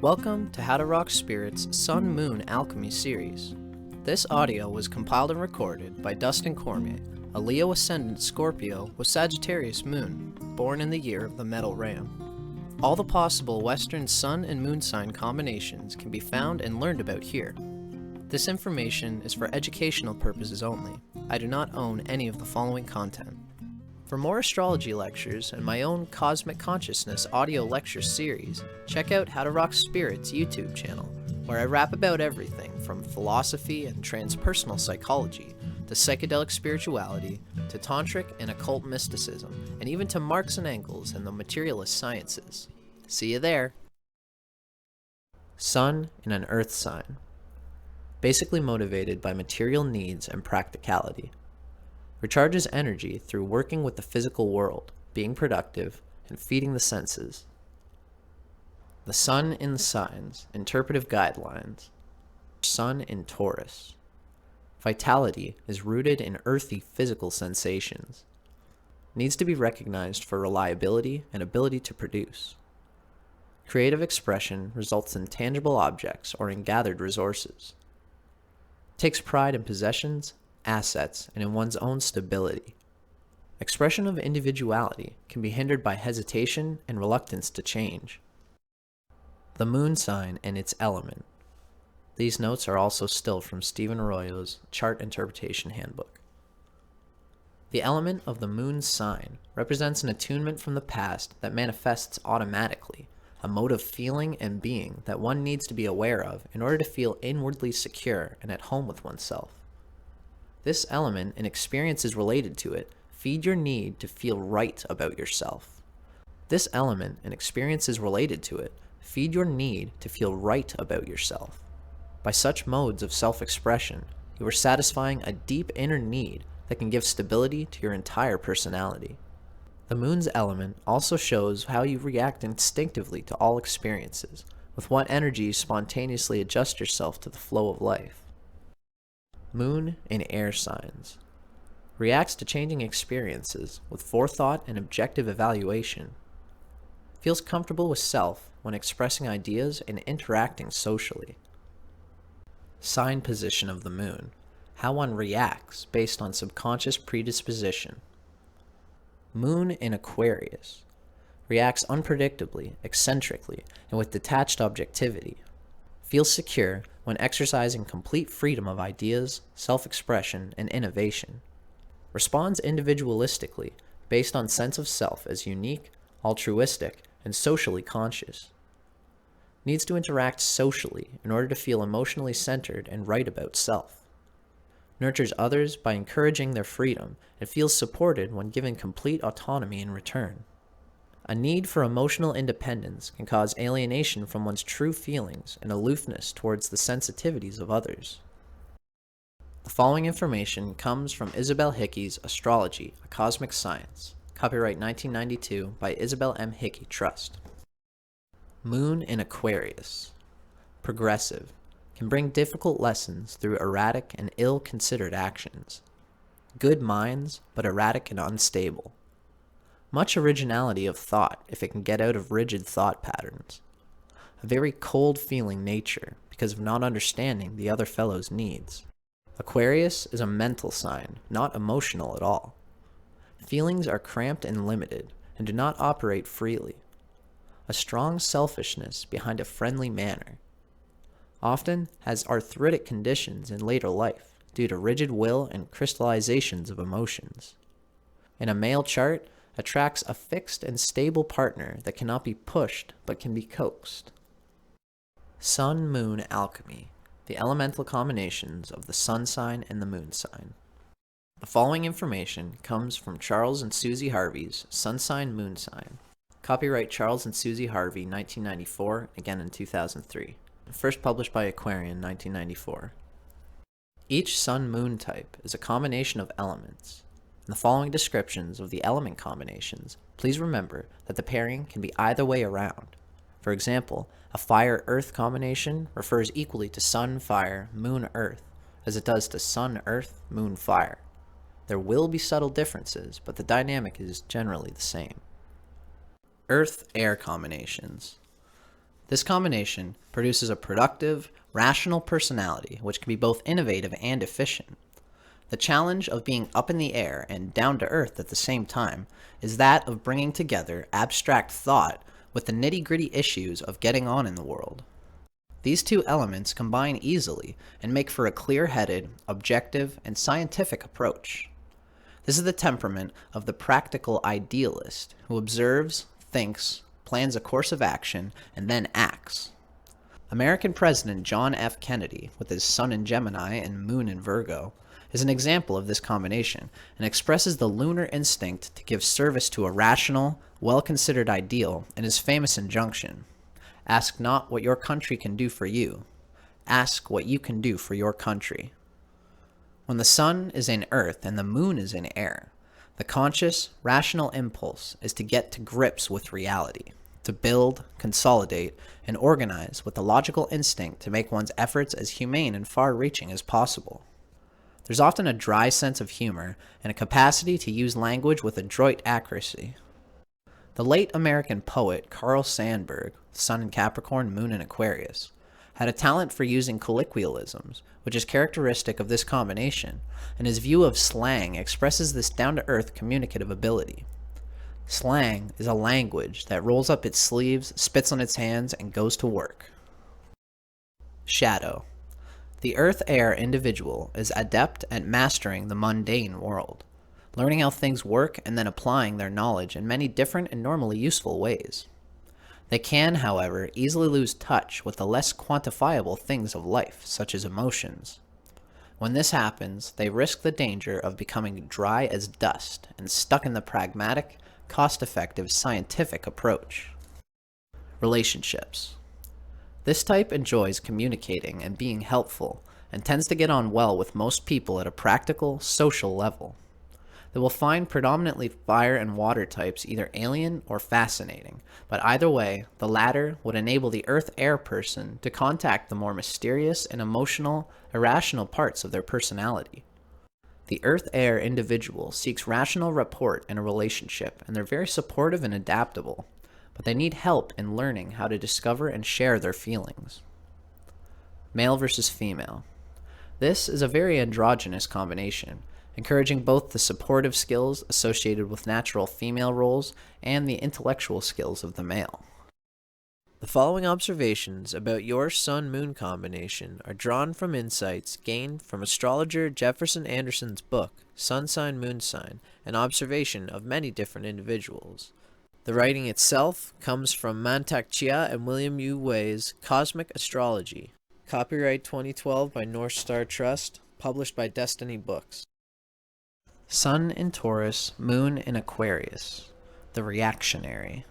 Welcome to How to Rock Spirit's Sun-Moon Alchemy series. This audio was compiled and recorded by Dustin Cormier, a Leo Ascendant Scorpio with Sagittarius Moon, born in the year of the Metal Ram. All the possible Western Sun and Moon sign combinations can be found and learned about here. This information is for educational purposes only. I do not own any of the following content. For more astrology lectures and my own Cosmic Consciousness audio lecture series, check out How to Rock Spirit's YouTube channel, where I rap about everything from philosophy and transpersonal psychology, to psychedelic spirituality, to tantric and occult mysticism, and even to Marx and Engels and the materialist sciences. See you there! Sun in an Earth sign. Basically motivated by material needs and practicality. Recharges energy through working with the physical world, being productive, and feeding the senses. The Sun in the Signs, Interpretive Guidelines. Sun in Taurus. Vitality is rooted in earthy physical sensations. Needs to be recognized for reliability and ability to produce. Creative expression results in tangible objects or in gathered resources. Takes pride in possessions, assets, and in one's own stability. Expression of individuality can be hindered by hesitation and reluctance to change. The Moon sign and its element. These notes are also still from Stephen Arroyo's Chart Interpretation Handbook. The element of the Moon sign represents an attunement from the past that manifests automatically, a mode of feeling and being that one needs to be aware of in order to feel inwardly secure and at home with oneself. This element and experiences related to it feed your need to feel right about yourself. This element and experiences related to it feed your need to feel right about yourself. By such modes of self-expression, you are satisfying a deep inner need that can give stability to your entire personality. The Moon's element also shows how you react instinctively to all experiences, with what energy you spontaneously adjust yourself to the flow of life. Moon in Air Signs. Reacts to changing experiences with forethought and objective evaluation. Feels comfortable with self when expressing ideas and interacting socially. Sign position of the Moon. How one reacts based on subconscious predisposition. Moon in Aquarius. Reacts unpredictably, eccentrically, and with detached objectivity. Feels secure when exercising complete freedom of ideas, self-expression, and innovation. Responds individualistically, based on sense of self as unique, altruistic, and socially conscious. Needs to interact socially in order to feel emotionally centered and right about self. Nurtures others by encouraging their freedom and feels supported when given complete autonomy in return. A need for emotional independence can cause alienation from one's true feelings and aloofness towards the sensitivities of others. The following information comes from Isabel Hickey's Astrology, a Cosmic Science, copyright 1992 by Isabel M. Hickey Trust. Moon in Aquarius. Progressive. Can bring difficult lessons through erratic and ill-considered actions. Good minds, but erratic and unstable. Much originality of thought if it can get out of rigid thought patterns. A very cold-feeling nature because of not understanding the other fellow's needs. Aquarius is a mental sign, not emotional at all. Feelings are cramped and limited and do not operate freely. A strong selfishness behind a friendly manner. Often has arthritic conditions in later life due to rigid will and crystallizations of emotions. In a male chart, attracts a fixed and stable partner that cannot be pushed but can be coaxed. Sun-Moon Alchemy, the elemental combinations of the Sun sign and the Moon sign. The following information comes from Charles and Susie Harvey's Sun Sign Moon Sign. Copyright Charles and Susie Harvey, 1994, again in 2003. First published by Aquarian, 1994. Each Sun-Moon type is a combination of elements. In the following descriptions of the element combinations, please remember that the pairing can be either way around. For example, a Fire-Earth combination refers equally to Sun-Fire, Moon-Earth, as it does to Sun-Earth, Moon-Fire. There will be subtle differences, but the dynamic is generally the same. Earth-Air combinations. This combination produces a productive, rational personality which can be both innovative and efficient. The challenge of being up in the air and down to earth at the same time is that of bringing together abstract thought with the nitty-gritty issues of getting on in the world. These two elements combine easily and make for a clear-headed, objective, and scientific approach. This is the temperament of the practical idealist who observes, thinks, plans a course of action, and then acts. American President John F. Kennedy, with his Sun in Gemini and Moon in Virgo, is an example of this combination and expresses the lunar instinct to give service to a rational, well-considered ideal in his famous injunction, "Ask not what your country can do for you. Ask what you can do for your country." When the sun is in earth and the moon is in air, the conscious, rational impulse is to get to grips with reality, to build, consolidate, and organize with the logical instinct to make one's efforts as humane and far-reaching as possible. There's often a dry sense of humor and a capacity to use language with adroit accuracy. The late American poet Carl Sandburg, Sun in Capricorn, Moon in Aquarius, had a talent for using colloquialisms, which is characteristic of this combination, and his view of slang expresses this down-to-earth communicative ability. Slang is a language that rolls up its sleeves, spits on its hands, and goes to work. Shadow. The earth-air individual is adept at mastering the mundane world, learning how things work and then applying their knowledge in many different and normally useful ways. They can, however, easily lose touch with the less quantifiable things of life, such as emotions. When this happens, they risk the danger of becoming dry as dust and stuck in the pragmatic, cost-effective, scientific approach. Relationships. This type enjoys communicating and being helpful, and tends to get on well with most people at a practical, social level. They will find predominantly fire and water types either alien or fascinating, but either way, the latter would enable the earth-air person to contact the more mysterious and emotional, irrational parts of their personality. The earth-air individual seeks rational rapport in a relationship, and they're very supportive and adaptable, but they need help in learning how to discover and share their feelings. Male versus female. This is a very androgynous combination, encouraging both the supportive skills associated with natural female roles and the intellectual skills of the male. The following observations about your Sun-Moon combination are drawn from insights gained from astrologer Jefferson Anderson's book, Sun Sign, Moon Sign, an observation of many different individuals. The writing itself comes from Mantak Chia and William U. Wei's Cosmic Astrology. Copyright 2012 by North Star Trust, published by Destiny Books. Sun in Taurus, Moon in Aquarius. The reactionary.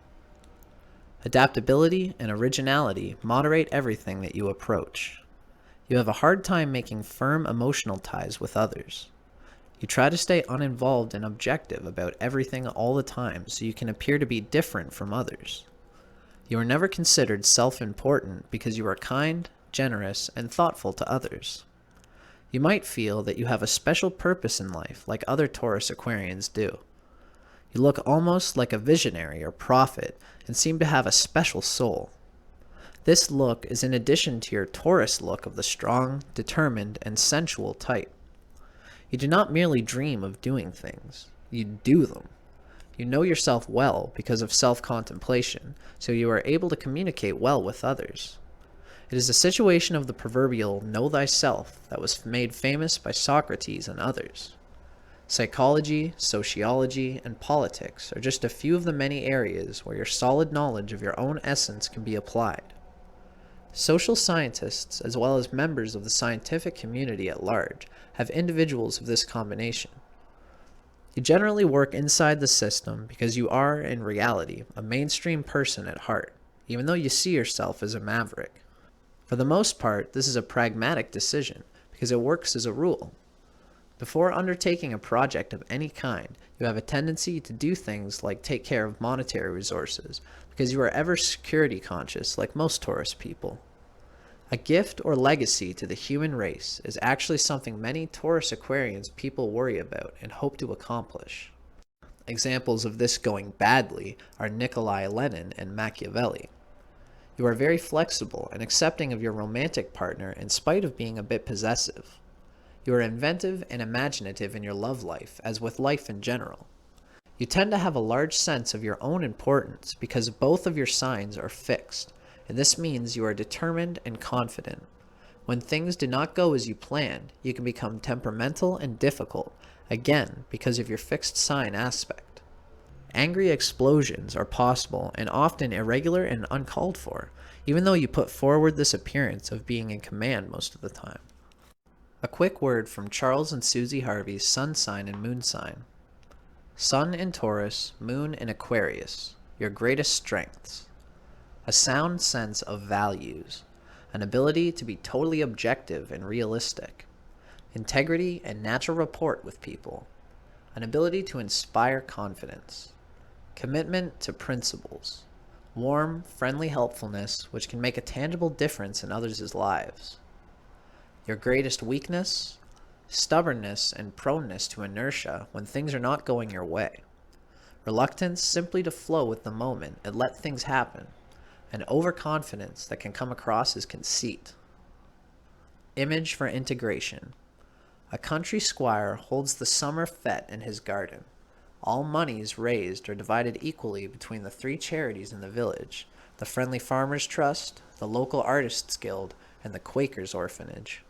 Adaptability and originality moderate everything that you approach. You have a hard time making firm emotional ties with others. You try to stay uninvolved and objective about everything all the time so you can appear to be different from others. You are never considered self-important because you are kind, generous, and thoughtful to others. You might feel that you have a special purpose in life like other Taurus Aquarians do. You look almost like a visionary or prophet and seem to have a special soul. This look is in addition to your Taurus look of the strong, determined, and sensual type. You do not merely dream of doing things, you do them. You know yourself well because of self-contemplation, so you are able to communicate well with others. It is a situation of the proverbial know thyself that was made famous by Socrates and others. Psychology, sociology, and politics are just a few of the many areas where your solid knowledge of your own essence can be applied. Social scientists, as well as members of the scientific community at large, have individuals of this combination. You generally work inside the system because you are, in reality, a mainstream person at heart, even though you see yourself as a maverick. For the most part, this is a pragmatic decision because it works as a rule. Before undertaking a project of any kind, you have a tendency to do things like take care of monetary resources because you are ever security conscious like most Taurus people. A gift or legacy to the human race is actually something many Taurus Aquarians people worry about and hope to accomplish. Examples of this going badly are Nikolai Lenin and Machiavelli. You are very flexible and accepting of your romantic partner in spite of being a bit possessive. You are inventive and imaginative in your love life, as with life in general. You tend to have a large sense of your own importance because both of your signs are fixed, and this means you are determined and confident. When things do not go as you planned, you can become temperamental and difficult, again because of your fixed sign aspect. Angry explosions are possible and often irregular and uncalled for, even though you put forward this appearance of being in command most of the time. A quick word from Charles and Susie Harvey's sun sign and moon sign. Sun in Taurus, Moon in Aquarius, your greatest strengths. A sound sense of values, an ability to be totally objective and realistic, integrity and natural rapport with people, an ability to inspire confidence, commitment to principles, warm, friendly helpfulness which can make a tangible difference in others' lives. Your greatest weakness, stubbornness and proneness to inertia when things are not going your way, reluctance simply to flow with the moment and let things happen, and overconfidence that can come across as conceit. Image for integration. A country squire holds the summer fete in his garden. All monies raised are divided equally between the 3 charities in the village, the Friendly Farmers Trust, the local Artists Guild, and the Quakers Orphanage.